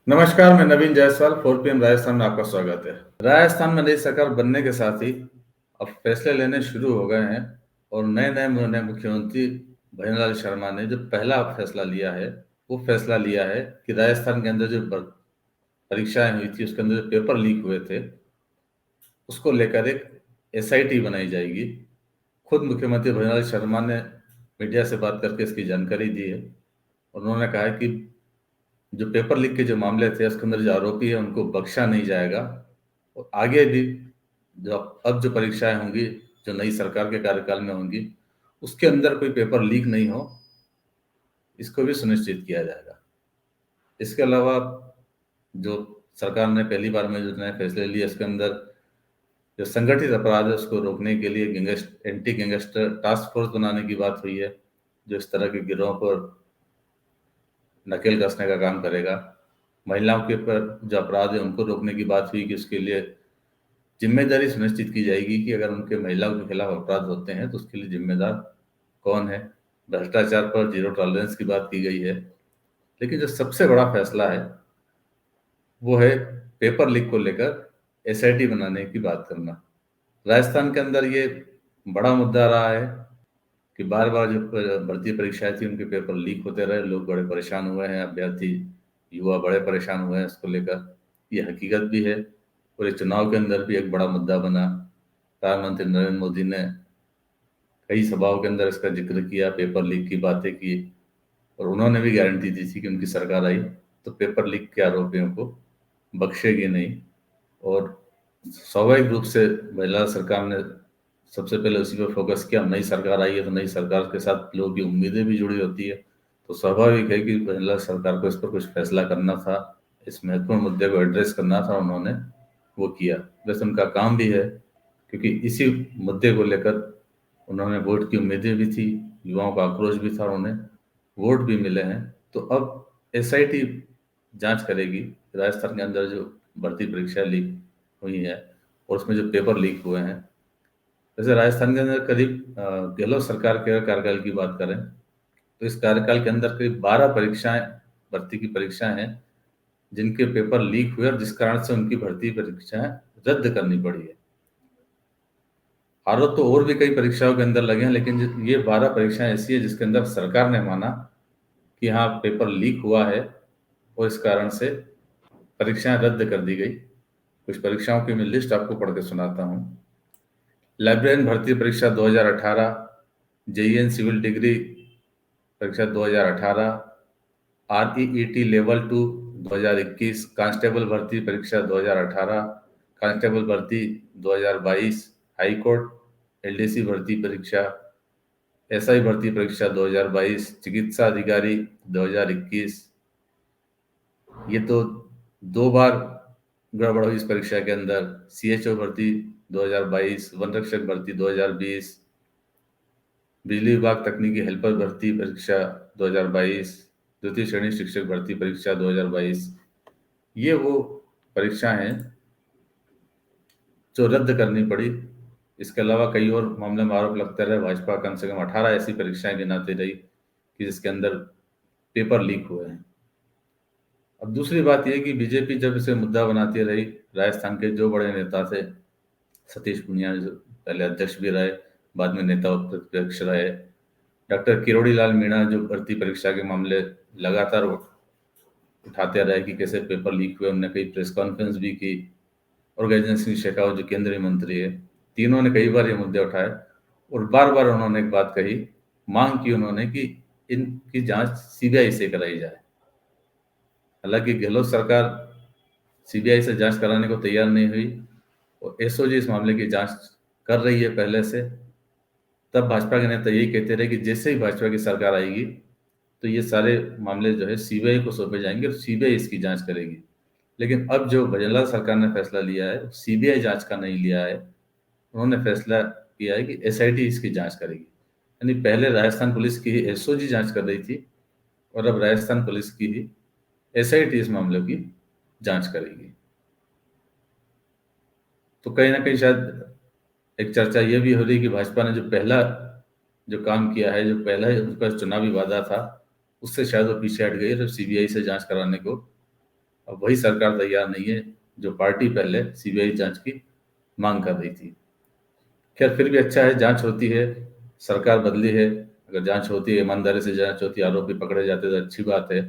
नमस्कार, मैं नवीन जायसवाल 4 PM राजस्थान में आपका स्वागत है। राजस्थान में नई सरकार बनने के साथ ही अब फैसले लेने शुरू हो गए हैं और नए मुख्यमंत्री भजनलाल शर्मा ने जो पहला फैसला लिया है, वो फैसला लिया है कि राजस्थान के अंदर जो परीक्षाएं हुई थी, उसके अंदर जो पेपर लीक हुए थे, उसको लेकर एक एसआईटी बनाई जाएगी। खुद मुख्यमंत्री भजनलाल शर्मा ने मीडिया से बात करके इसकी जानकारी दी है। उन्होंने कहा है कि जो पेपर लीक के जो मामले थे, उसके अंदर जो आरोपी है उनको बख्शा नहीं जाएगा और आगे भी जो अब जो परीक्षाएं होंगी, जो नई सरकार के कार्यकाल में होंगी, उसके अंदर कोई पेपर लीक नहीं हो, इसको भी सुनिश्चित किया जाएगा। इसके अलावा जो सरकार ने पहली बार में जो नए फैसले लिए, इसके अंदर जो संगठित अपराध है उसको रोकने के लिए एंटी गैंगस्टर टास्क फोर्स बनाने की बात हुई है, जो इस तरह के गिरोह पर नकेल कसने का काम करेगा। महिलाओं के ऊपर जो अपराध है उनको रोकने की बात हुई कि उसके लिए जिम्मेदारी सुनिश्चित की जाएगी कि अगर उनके महिलाओं के खिलाफ अपराध होते हैं तो उसके लिए जिम्मेदार कौन है। भ्रष्टाचार पर जीरो टॉलरेंस की बात की गई है। लेकिन जो सबसे बड़ा फैसला है वो है पेपर लीक को लेकर एसआईटी बनाने की बात करना। राजस्थान के अंदर ये बड़ा मुद्दा रहा है कि बार बार जो भर्ती परीक्षाएं थी उनके पेपर लीक होते रहे, लोग बड़े परेशान हुए हैं, अभ्यर्थी युवा बड़े परेशान हुए हैं इसको लेकर। ये हकीकत भी है और ये चुनाव के अंदर भी एक बड़ा मुद्दा बना। प्रधानमंत्री नरेंद्र मोदी ने कई सभाओं के अंदर इसका जिक्र किया, पेपर लीक की बातें की और उन्होंने भी गारंटी दी थी कि उनकी सरकार आई तो पेपर लीक के आरोपियों को बख्शेगी नहीं। और स्वाभाविक रूप से महिला सरकार ने सबसे पहले उसी पर फोकस किया। नई सरकार आई है तो नई सरकार के साथ लोगों की उम्मीदें भी जुड़ी होती है, तो स्वाभाविक है कि महिला सरकार को इस पर कुछ फैसला करना था, इस महत्वपूर्ण मुद्दे को एड्रेस करना था, उन्होंने वो किया। वैसे उनका काम भी है क्योंकि इसी मुद्दे को लेकर उन्होंने वोट की उम्मीदें भी थी, युवाओं का आक्रोश भी था, उन्हें वोट भी मिले हैं। तो अब एसआईटी जांच करेगी राजस्थान के अंदर जो भर्ती परीक्षा लीक हुई है और उसमें जो पेपर लीक हुए हैं। वैसे राजस्थान के अंदर करीब गहलोत सरकार के कार्यकाल की बात करें तो इस कार्यकाल के अंदर करीब 12 परीक्षाएं, भर्ती की परीक्षाएं हैं जिनके पेपर लीक हुए और जिस कारण से उनकी भर्ती परीक्षाएं रद्द करनी पड़ी है। आरोप तो और भी कई परीक्षाओं के अंदर लगे हैं, लेकिन ये 12 परीक्षाएं ऐसी है जिसके अंदर सरकार ने माना कि हाँ पेपर लीक हुआ है और इस कारण से परीक्षाएं रद्द कर दी गई। कुछ परीक्षाओं की मैं लिस्ट आपको पढ़ के सुनाता हूँ। लाइब्रेरियन भर्ती परीक्षा 2018, जेईएन सिविल डिग्री परीक्षा 2018, आरईईटी लेवल 2 2021, कांस्टेबल भर्ती परीक्षा 2018, कांस्टेबल भर्ती 2022, हाई कोर्ट एलडीसी भर्ती परीक्षा, एसआई भर्ती परीक्षा 2022, चिकित्सा अधिकारी 2021। ये तो 2 बार गड़बड़ हुई इस परीक्षा के अंदर। सीएचओ भर्ती 2022, वन रक्षक भर्ती 2020, बिजली विभाग तकनीकी हेल्पर भर्ती परीक्षा 2022, द्वितीय श्रेणी शिक्षक भर्ती परीक्षा 2022। ये वो परीक्षा हैं जो रद्द करनी पड़ी। इसके अलावा कई और मामले में आरोप लगते रहे। भाजपा कम से कम 18 ऐसी परीक्षाएं गिनाती रही कि जिसके अंदर पेपर लीक हुए हैं। अब दूसरी बात यह कि बीजेपी जब इसे मुद्दा बनाती रही, राजस्थान के जो बड़े नेता थे, सतीश पूनिया जो पहले अध्यक्ष भी रहे, बाद में नेता प्रतिपक्ष रहे, डॉक्टर किरोड़ी लाल मीणा जो भर्ती परीक्षा के मामले लगातार उठाते रहे कि कैसे पेपर लीक हुए, उन्होंने कई प्रेस कॉन्फ्रेंस भी की। और गजेंद्र सिंह शेखावत जो केंद्रीय मंत्री है, तीनों ने कई बार ये मुद्दे उठाए और बार बार उन्होंने एक बात कही, मांग की उन्होंने कि इनकी जांच सीबीआई से कराई जाए। हालांकि गहलोत सरकार सीबीआई से जांच कराने को तैयार नहीं हुई और एसओजी इस मामले की जांच कर रही है पहले से। तब भाजपा के नेता यही कहते रहे कि जैसे ही भाजपा की सरकार आएगी तो ये सारे मामले जो है सीबीआई को सौंपे जाएंगे और सीबीआई इसकी जांच करेगी। लेकिन अब जो भजनलाल सरकार ने फैसला लिया है, सीबीआई जांच का नहीं लिया है, उन्होंने फैसला किया है कि एसआईटी इसकी जांच करेगी। यानी पहले राजस्थान पुलिस की ही एसओजी जांच कर रही थी और अब राजस्थान पुलिस की ही एसआईटी इस मामले की जांच करेगी। तो कहीं ना कहीं शायद एक चर्चा ये भी हो रही कि भाजपा ने जो पहला जो काम किया है, जो पहला उनका चुनावी वादा था, उससे शायद वो पीछे हट गई है, तो सीबीआई से जांच कराने को अब वही सरकार तैयार नहीं है जो पार्टी पहले सीबीआई जांच की मांग कर रही थी। खैर, फिर भी अच्छा है, जांच होती है, सरकार बदली है, अगर जांच होती है, ईमानदारी से जांच होती है, आरोपी पकड़े जाते तो अच्छी बात है।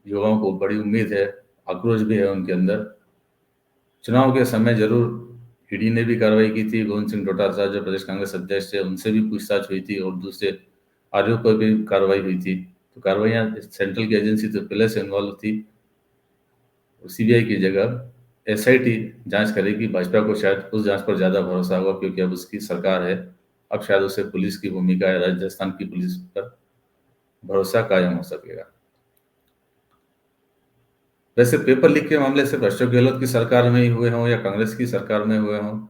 युवाओं को बड़ी उम्मीद है, आक्रोश भी है उनके अंदर। चुनाव के समय जरूर ईडी ने भी कार्रवाई की थी, गोविंद सिंह डोटासरा जो प्रदेश कांग्रेस अध्यक्ष थे उनसे भी पूछताछ हुई थी और दूसरे आरोप पर भी कार्रवाई हुई थी। तो कार्रवाइयाँ सेंट्रल की एजेंसी तो पहले से इन्वॉल्व थी। सीबीआई की जगह एसआईटी जांच करेगी। भाजपा को शायद उस जांच पर ज्यादा भरोसा होगा क्योंकि अब उसकी सरकार है। अब शायद उसे पुलिस की भूमिका है, राजस्थान की पुलिस पर भरोसा कायम हो सकेगा। वैसे पेपर लीक के मामले सिर्फ अशोक गहलोत की सरकार में ही हुए हों या कांग्रेस की सरकार में हुए हों,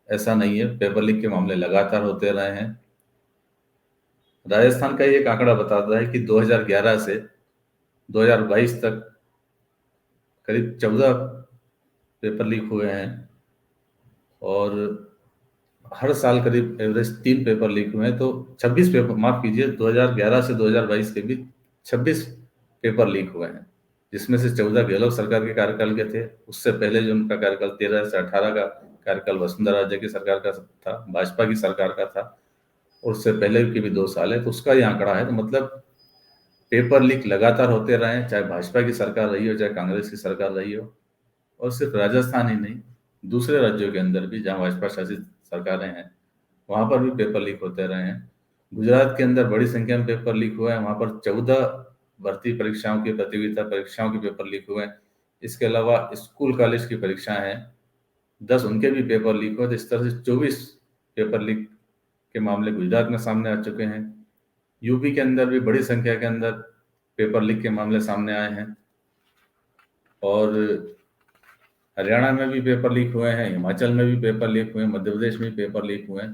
ऐसा नहीं है। पेपर लीक के मामले लगातार होते रहे हैं। राजस्थान का एक आंकड़ा बताता है कि 2011 से 2022 तक करीब 14 पेपर लीक हुए हैं और हर साल करीब एवरेज 3 पेपर लीक हुए हैं। तो 26 पेपर, माफ कीजिए, 2011 से 2022 के बीच 26 पेपर लीक हुए हैं, जिसमें से 14 गहलोत सरकार के कार्यकाल के थे। उससे पहले जो उनका कार्यकाल 13 से 18 का कार्यकाल वसुंधरा राजे की सरकार का था, भाजपा की सरकार का था, और उससे पहले के भी 2 साल है। तो उसका ये आंकड़ा है। तो मतलब पेपर लीक लगातार होते रहे हैं, चाहे भाजपा की सरकार रही हो चाहे कांग्रेस की सरकार रही हो। और सिर्फ राजस्थान ही नहीं, दूसरे राज्यों के अंदर भी जहां भाजपा शासित सरकारें हैं वहां पर भी पेपर लीक होते रहे हैं। गुजरात के अंदर बड़ी संख्या में पेपर लीक हुए हैं, वहां पर 14 भर्ती परीक्षाओं की, प्रतियोगिता परीक्षाओं के पेपर लीक हुए हैं। इसके अलावा स्कूल कॉलेज की परीक्षाएं हैं, 10 उनके भी पेपर लीक हुए। तो इस तरह से 24 पेपर लीक के मामले गुजरात में सामने आ चुके हैं। यूपी के अंदर भी बड़ी संख्या के अंदर पेपर लीक के मामले सामने आए हैं और हरियाणा में भी पेपर लीक हुए हैं, हिमाचल में भी पेपर लीक हुए हैं, मध्य प्रदेश में भी पेपर लीक हुए हैं।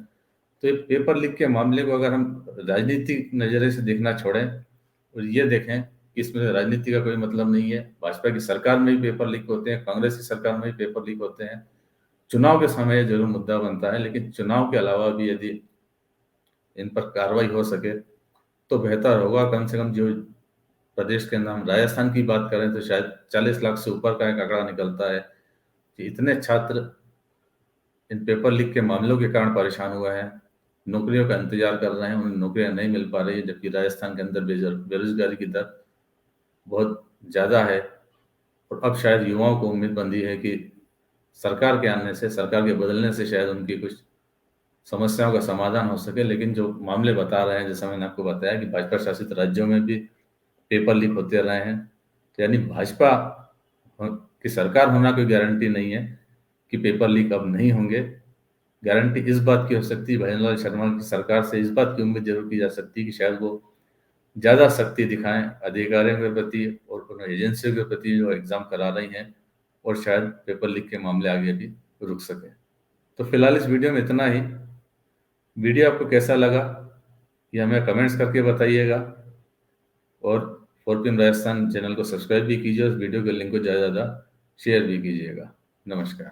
तो ये पेपर लीक के मामले को अगर हम राजनीतिक नजरिए से देखना छोड़ें और ये देखें कि इसमें राजनीति का कोई मतलब नहीं है। भाजपा की सरकार में भी पेपर लीक होते हैं, कांग्रेस की सरकार में भी पेपर लीक होते हैं। चुनाव के समय जरूर मुद्दा बनता है, लेकिन चुनाव के अलावा भी यदि इन पर कार्रवाई हो सके तो बेहतर होगा। कम से कम जो प्रदेश के अंदर हम राजस्थान की बात करें तो शायद 40 लाख से ऊपर का एक आंकड़ा निकलता है कि इतने छात्र इन पेपर लीक के मामलों के कारण परेशान हुए हैं, नौकरियों का इंतजार कर रहे हैं, उन्हें नौकरियां नहीं मिल पा रही है, जबकि राजस्थान के अंदर बेरोजगारी की दर बहुत ज़्यादा है। और अब शायद युवाओं को उम्मीद बंधी है कि सरकार के आने से, सरकार के बदलने से शायद उनकी कुछ समस्याओं का समाधान हो सके। लेकिन जो मामले बता रहे हैं, जैसा मैंने आपको बताया कि भाजपा शासित राज्यों में भी पेपर लीक होते रहे हैं, तो यानी भाजपा की सरकार होना कोई गारंटी नहीं है कि पेपर लीक अब नहीं होंगे। गारंटी इस बात की हो सकती है, भजनलाल शर्मा की सरकार से इस बात की उम्मीद जरूर की जा सकती है कि शायद वो ज्यादा सख्ती दिखाएं अधिकारियों के प्रति और उन एजेंसियों के प्रति जो एग्जाम करा रही हैं, और शायद पेपर लीक के मामले आगे भी रुक सके। तो फिलहाल इस वीडियो में इतना ही। वीडियो आपको कैसा लगा ये हमें कमेंट्स करके बताइएगा, और 4PM राजस्थान चैनल को सब्सक्राइब भी कीजिए, उस वीडियो के लिंक को ज़्यादा से ज़्यादा शेयर भी कीजिएगा। नमस्कार।